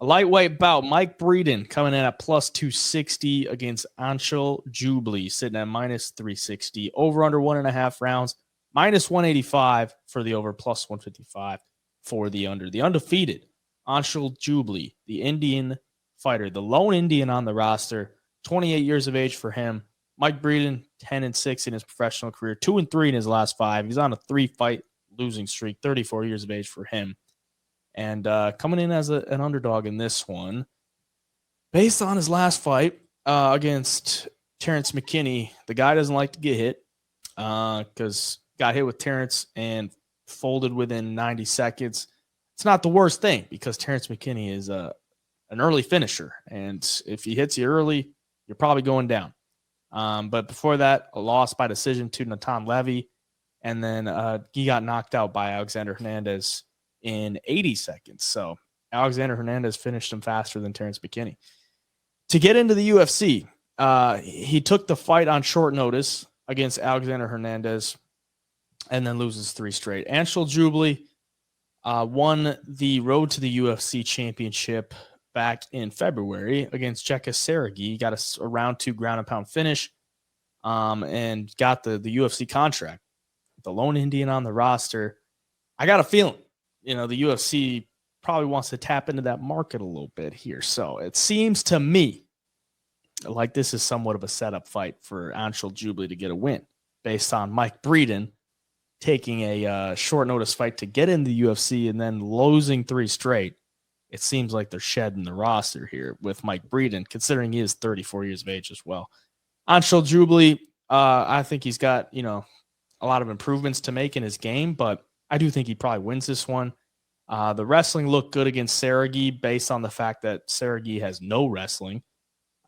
A lightweight bout, Mike Breeden coming in at plus 260 against Anshul Jubli, sitting at minus 360. Over under 1.5 rounds, minus 185 for the over, plus 155 for the under. The undefeated Anshul Jubli, the Indian fighter, the lone Indian on the roster, 28 years of age for him. Mike Breeden, 10-6 in his professional career, 2-3 in his last 5. He's on a 3-fight losing streak, 34 years of age for him. And coming in as an underdog in this one, based on his last fight against Terrence McKinney, the guy doesn't like to get hit because got hit with Terrence and folded within 90 seconds. It's not the worst thing because Terrence McKinney is an early finisher. And if he hits you early, you're probably going down. But before that, a loss by decision to Natan Levy. And then he got knocked out by Alexander Hernandez in 80 seconds. So Alexander Hernandez finished him faster than Terrence McKinney. To get into the UFC, he took the fight on short notice against Alexander Hernandez and then loses 3 straight. Anshul Jubli won the Road to the UFC championship back in February against Jeka Sergi. He got a round 2 ground and pound finish and got the UFC contract. The lone Indian on the roster. I got a feeling, the UFC probably wants to tap into that market a little bit here. So it seems to me like this is somewhat of a setup fight for Anshul Jubli to get a win based on Mike Breeden taking a short notice fight to get in the UFC and then losing 3 straight. It seems like they're shedding the roster here with Mike Breeden, considering he is 34 years of age as well. Anshul Jubli, I think he's got, a lot of improvements to make in his game, but I do think he probably wins this one. The wrestling looked good against Sergi based on the fact that Sergi has no wrestling.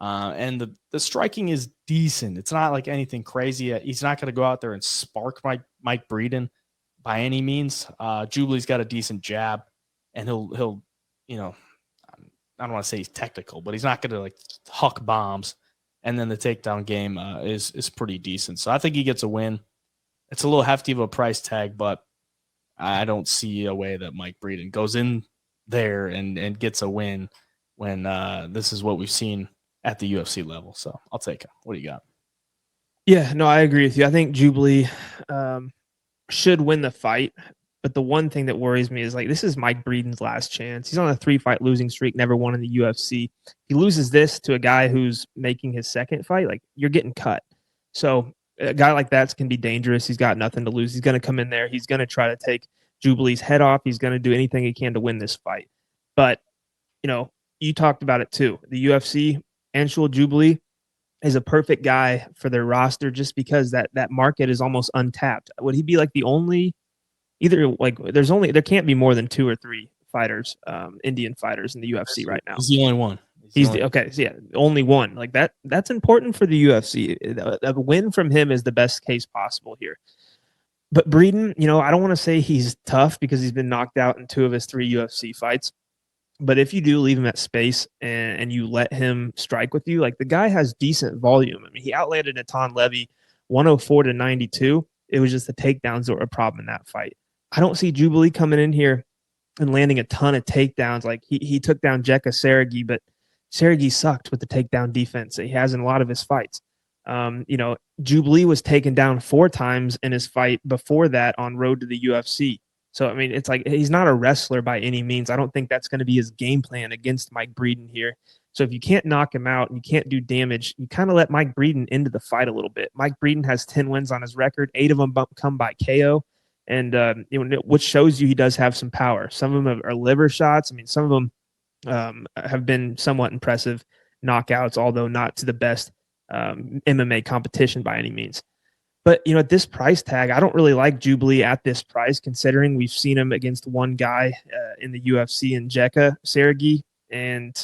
And the striking is decent. It's not like anything crazy. He's not going to go out there and spark Mike Breeden by any means. Jubli's got a decent jab, and he'll I don't want to say he's technical, but he's not going to like huck bombs. And then the takedown game is pretty decent. So I think he gets a win. It's a little hefty of a price tag, but I don't see a way that Mike Breeden goes in there and gets a win when this is what we've seen at the UFC level. So I'll take him. What do you got? Yeah, no, I agree with you. I think Jubli should win the fight. But the one thing that worries me is this is Mike Breeden's last chance. He's on a 3-fight losing streak, never won in the UFC. He loses this to a guy who's making his second fight, you're getting cut. So a guy like that can be dangerous. He's got nothing to lose. He's going to come in there. He's going to try to take Jubilee's head off. He's going to do anything he can to win this fight. But, you talked about it too. The UFC, Anshul Jubli is a perfect guy for their roster just because that market is almost untapped. Would he be the only there can't be more than 2 or 3 fighters, Indian fighters in the UFC right now. He's the only one. Only one. That's important for the UFC. A win from him is the best case possible here. But Breeden, I don't want to say he's tough because he's been knocked out in 2 of his 3 UFC fights. But if you do leave him at space and you let him strike with you, the guy has decent volume. I mean, he outlanded Natan Levy 104-92. It was just the takedowns that were a problem in that fight. I don't see Jubli coming in here and landing a ton of takedowns. He took down Jeka Sergi, but Sergi sucked with the takedown defense that he has in a lot of his fights. Jubli was taken down 4 times in his fight before that on Road to the UFC. So, I mean, it's he's not a wrestler by any means. I don't think that's going to be his game plan against Mike Breeden here. So if you can't knock him out and you can't do damage, you kind of let Mike Breeden into the fight a little bit. Mike Breeden has 10 wins on his record. 8 of them come by KO. And which shows you he does have some power. Some of them are liver shots. I mean, some of them have been somewhat impressive knockouts, although not to the best MMA competition by any means. But, at this price tag, I don't really like Jubli at this price, considering we've seen him against one guy in the UFC in Jeka Sergi, and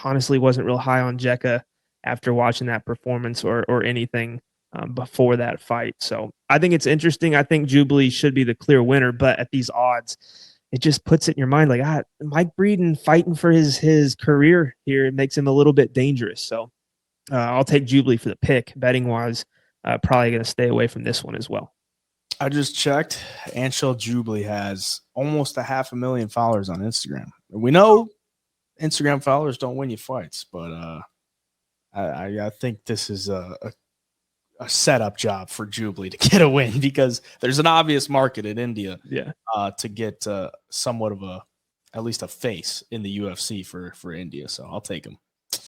honestly wasn't real high on Jeka after watching that performance or anything before that fight. So I think it's interesting. I think Jubli should be the clear winner, but at these odds, it just puts it in your mind Mike Breeden fighting for his career here. It makes him a little bit dangerous. So I'll take Jubli for the pick. Betting wise, probably going to stay away from this one as well. I just checked. Anshul Jubli has almost 500,000 followers on Instagram. We know Instagram followers don't win you fights, but I think this is a setup job for Jubli to get a win because there's an obvious market in India to get somewhat of at least a face in the UFC for India. So I'll take him.